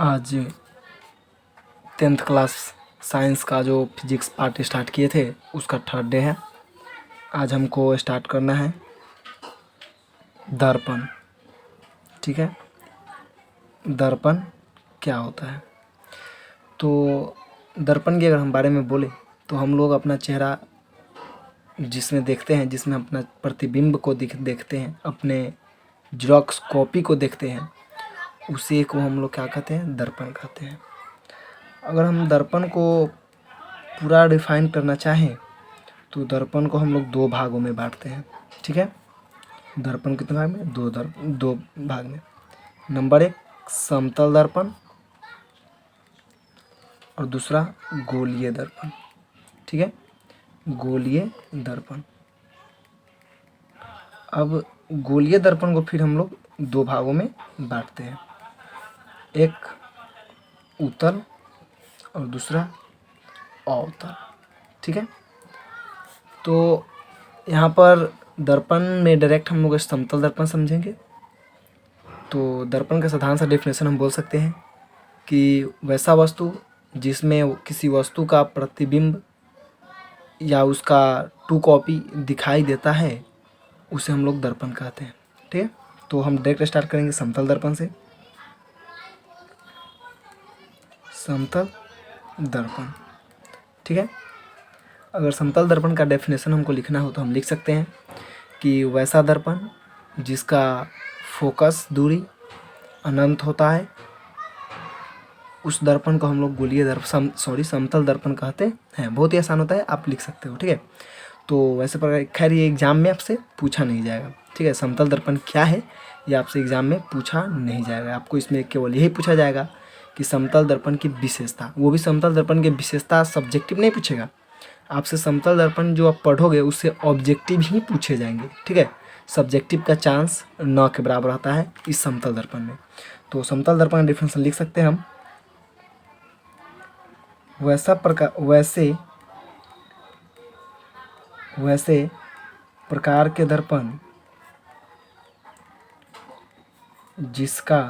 आज 10th class science का जो फिजिक्स पार्ट स्टार्ट किए थे उसका थर्ड डे है। आज हमको स्टार्ट करना है दर्पण। ठीक है, दर्पण क्या होता है? तो दर्पण के अगर हम बारे में बोले तो हम लोग अपना चेहरा जिसमें देखते हैं, जिसमें अपना प्रतिबिंब को देखते हैं, अपने जेरॉक्स कॉपी को देखते हैं, उसी को हम लोग क्या कहते हैं? दर्पण कहते हैं। अगर हम दर्पण को पूरा डिफाइन करना चाहें तो दर्पण को हम लोग दो भागों में बांटते हैं। ठीक है, दर्पण कितने भाग में? दो भाग में। नंबर 1 समतल दर्पण और दूसरा गोलीय दर्पण। ठीक है, गोलीय दर्पण। अब गोलीय दर्पण को फिर हम लोग दो भागों में बांटते हैं, एक उत्तल और दूसरा अवतल। ठीक है, तो यहाँ पर दर्पण में डायरेक्ट हम लोग समतल दर्पण समझेंगे। तो दर्पण का साधारण सा डेफिनेशन हम बोल सकते हैं कि वैसा वस्तु जिसमें किसी वस्तु का प्रतिबिंब या उसका टू कॉपी दिखाई देता है उसे हम लोग दर्पण कहते हैं। ठीक है, तो हम डायरेक्ट स्टार्ट करेंगे समतल दर्पण से। समतल दर्पण। ठीक है, अगर समतल दर्पण का डेफिनेशन हमको लिखना हो तो हम लिख सकते हैं कि वैसा दर्पण जिसका फोकस दूरी अनंत होता है उस दर्पण को हम लोग गोलीय दर्पण समतल दर्पण कहते हैं। बहुत ही आसान होता है, आप लिख सकते हो। ठीक है, तो वैसे पर खैर ये एग्जाम में आपसे पूछा नहीं जाएगा। ठीक है, समतल दर्पण क्या है ये आपसे एग्जाम में पूछा नहीं जाएगा। आपको इसमें केवल यही पूछा जाएगा कि समतल दर्पण की विशेषता, वो भी समतल दर्पण की विशेषता सब्जेक्टिव नहीं पूछेगा आपसे। समतल दर्पण जो आप पढ़ोगे उससे ऑब्जेक्टिव ही पूछे जाएंगे। ठीक है, सब्जेक्टिव का चांस 9 के बराबर आता है इस समतल दर्पण में। तो समतल दर्पण का डिफरेंस लिख सकते हैं हम, वैसे प्रकार के दर्पण जिसका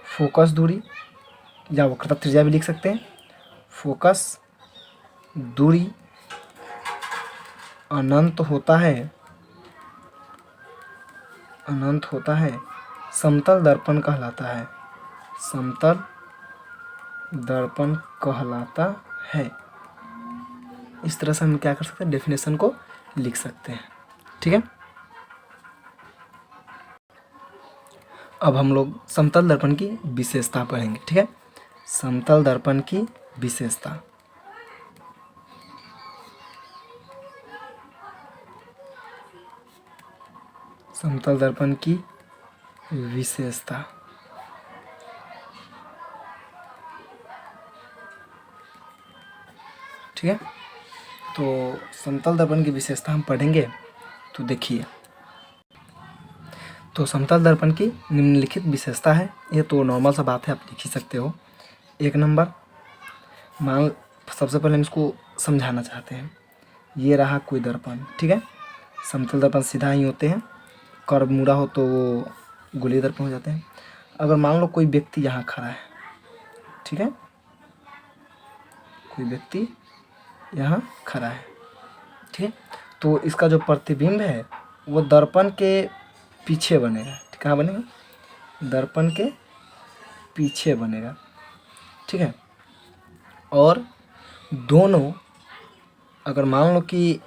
फोकस दूरी या वक्रता त्रिज्या भी लिख सकते हैं, फोकस दूरी अनंत होता है, समतल दर्पण कहलाता है। समतल दर्पण कहलाता है। इस तरह से हम क्या कर सकते हैं? डेफिनेशन को लिख सकते हैं। ठीक है, अब हम लोग समतल दर्पण की विशेषता पढ़ेंगे। ठीक है, समतल दर्पण की विशेषता। समतल दर्पण की विशेषता। ठीक है, तो समतल दर्पण की विशेषता हम पढ़ेंगे। तो देखिए, तो समतल दर्पण की निम्नलिखित विशेषता है। ये तो नॉर्मल सा बात है, आप लिख ही सकते हो। 1 नंबर, सबसे पहले हम इसको समझाना चाहते हैं। ये रहा कोई दर्पण। ठीक है, समतल दर्पण सीधा ही होते हैं, कर्व मुड़ा हो तो वो गोलीय दर्पण हो जाते हैं। अगर मान लो कोई व्यक्ति यहाँ खड़ा है, ठीक है, कोई व्यक्ति यहाँ खड़ा है, ठीक है, तो इसका जो प्रतिबिंब है वो दर्पण के पीछे बनेगा। कहाँ बनेगा? दर्पण के पीछे बनेगा। ठीक है, और दोनों, अगर मान लो कि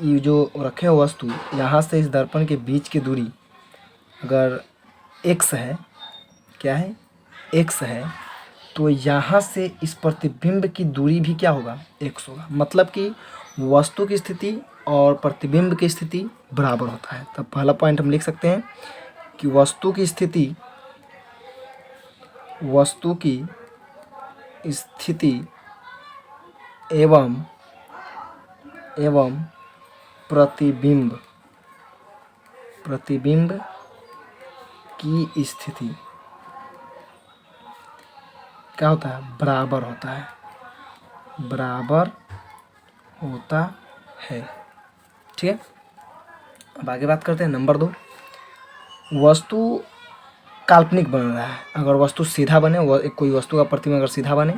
ये जो रखे हो वस्तु यहाँ से इस दर्पण के बीच की दूरी अगर x है, क्या है? x है, तो यहाँ से इस प्रतिबिंब की दूरी भी क्या होगा? x होगा। मतलब कि वस्तु की स्थिति और प्रतिबिंब की स्थिति बराबर होता है। तब पहला पॉइंट हम लिख सकते हैं कि वस्तु की स्थिति एवं प्रतिबिंब की स्थिति क्या होता है? बराबर होता है। ठीक है, अब आगे बात करते हैं। नंबर 2, वस्तु काल्पनिक बन रहा है। अगर वस्तु सीधा बने, कोई वस्तु का प्रतिबिंब अगर सीधा बने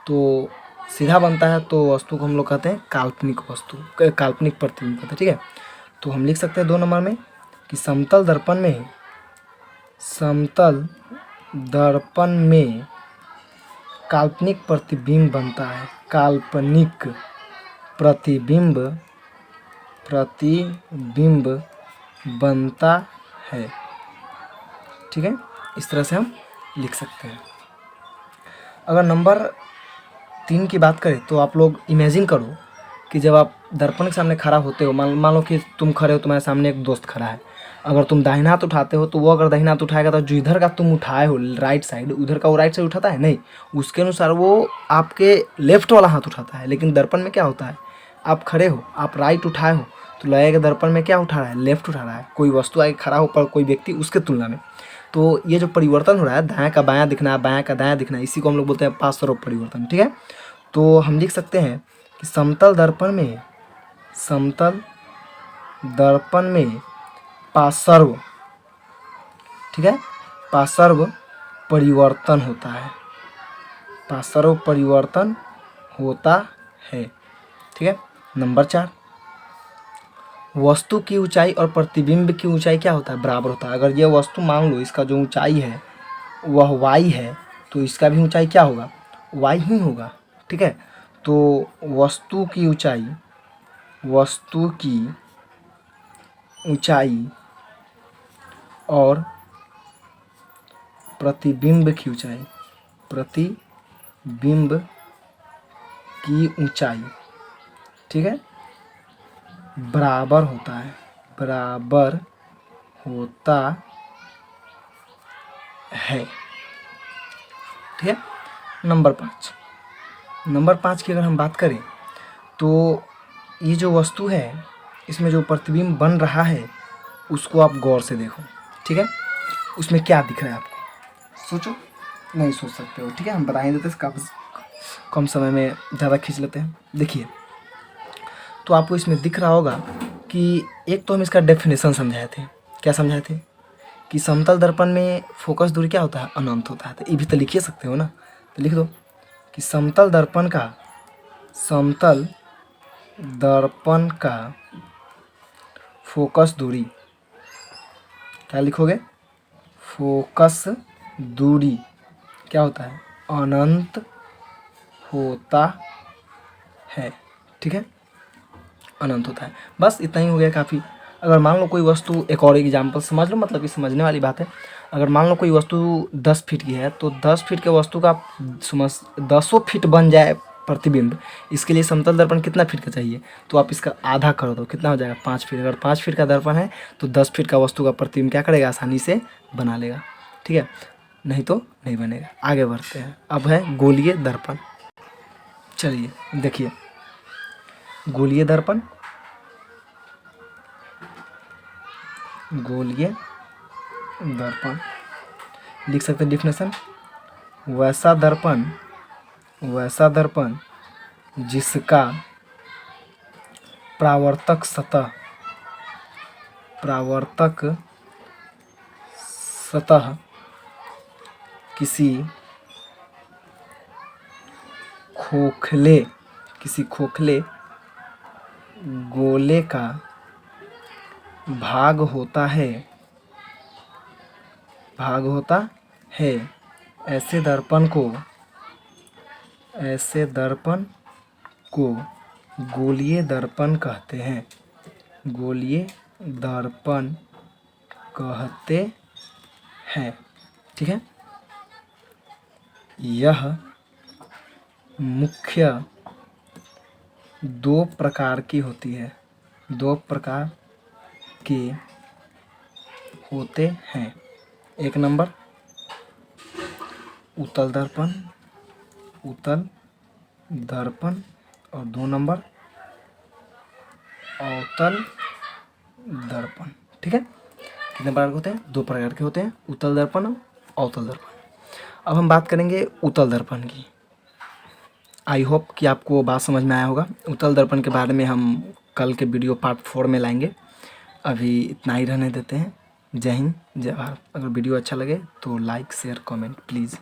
तो सीधा बनता है तो वस्तु को हम लोग कहते हैं काल्पनिक वस्तु, काल्पनिक प्रतिबिंब कहते हैं। ठीक है, तो हम लिख सकते हैं 2 नंबर में कि समतल दर्पण में काल्पनिक प्रतिबिंब बनता है। काल्पनिक प्रतिबिंब बनता है। ठीक है, इस तरह से हम लिख सकते हैं। अगर नंबर 3 की बात करें तो आप लोग इमेजिन करो कि जब आप दर्पण के सामने खड़ा होते हो, मान लो कि तुम खड़े हो, तुम्हारे सामने एक दोस्त खड़ा है। अगर तुम दाहिना हाथ उठाते हो तो वो अगर दाहिना हाथ उठाएगा तो जो इधर का तुम उठाए हो राइट साइड, उधर का वो राइट साइड उठाता है नहीं, उसके अनुसार वो आपके लेफ्ट वाला हाथ उठाता है। लेकिन दर्पण में क्या होता है, आप खड़े हो, आप राइट उठाए हो तो लगेगा दर्पण में क्या उठा रहा है, लेफ्ट उठा रहा है। कोई वस्तु आगे खड़ा हो पर कोई व्यक्ति उसके तुलना में, तो ये जो परिवर्तन हो रहा है, दायां का बायां दिखना, बायां का दायां दिखना, इसी को हम लोग बोलते हैं पार्श्व परिवर्तन। ठीक है, तो हम लिख सकते हैं कि समतल दर्पण में पार्श्व, ठीक है, पार्श्व परिवर्तन होता है। पार्श्व परिवर्तन होता है। ठीक है, नंबर 4, वस्तु की ऊंचाई और प्रतिबिंब की ऊंचाई क्या होता है, बराबर होता है। अगर ये वस्तु मान लो इसका जो ऊंचाई है वह y है तो इसका भी ऊंचाई क्या होगा, y ही होगा। ठीक है, तो वस्तु की ऊंचाई और प्रतिबिंब की ऊंचाई, ठीक है, बराबर होता है। ठीक है, नंबर 5 की अगर हम बात करें तो ये जो वस्तु है इसमें जो प्रतिबिंब बन रहा है उसको आप गौर से देखो। ठीक है, उसमें क्या दिख रहा है आपको, सोचो, नहीं सोच सकते हो। ठीक है, हम बता ही देते, काफ़ी कम समय में ज़्यादा खींच लेते हैं। देखिए, तो आपको इसमें दिख रहा होगा कि एक तो हम इसका डेफिनेशन समझाए थे। क्या समझाए थे कि समतल दर्पण में फोकस दूरी क्या होता है, अनंत होता है। तो ये भी तो लिख ही सकते हो ना, तो लिख दो कि समतल दर्पण का फोकस दूरी, क्या लिखोगे, फोकस दूरी क्या होता है, अनंत होता है। ठीक है, अनंत होता है। बस इतना ही हो गया, काफ़ी। अगर मान लो कोई वस्तु, एक और एग्जाम्पल समझ लो, मतलब कि समझने वाली बात है। अगर मान लो कोई वस्तु 10 फीट की है तो 10 फीट के वस्तु का 10 फीट बन जाए प्रतिबिंब, इसके लिए समतल दर्पण कितना फीट का चाहिए, तो आप इसका आधा कर दो, कितना हो जाएगा, 5 फीट। अगर 5 फीट का दर्पण है तो 10 फीट का वस्तु का प्रतिबिंब क्या करेगा, आसानी से बना लेगा। ठीक है, नहीं तो नहीं बनेगा। आगे बढ़ते हैं, अब है गोलीय दर्पण। चलिए देखिए, गोलीय दर्पण लिख सकते हैं डिफिनेशन, वैसा दर्पण जिसका परावर्तक सतह किसी खोखले गोले का भाग होता है, ऐसे दर्पण को गोलीय दर्पण कहते हैं। ठीक है, यह मुख्य 2 प्रकार की होती है, 2 प्रकार के होते हैं। एक नंबर उत्तल दर्पण और 2 नंबर अवतल दर्पण। ठीक है, कितने प्रकार के होते हैं, 2 प्रकार के होते हैं, उत्तल दर्पण और अवतल दर्पण। अब हम बात करेंगे उत्तल दर्पण की। आई होप कि आपको बात समझ में आया होगा। उत्तल दर्पण के बारे में हम कल के वीडियो पार्ट 4 में लाएंगे, अभी इतना ही रहने देते हैं। जय हिंद, जय भारत। अगर वीडियो अच्छा लगे तो लाइक शेयर कमेंट प्लीज़।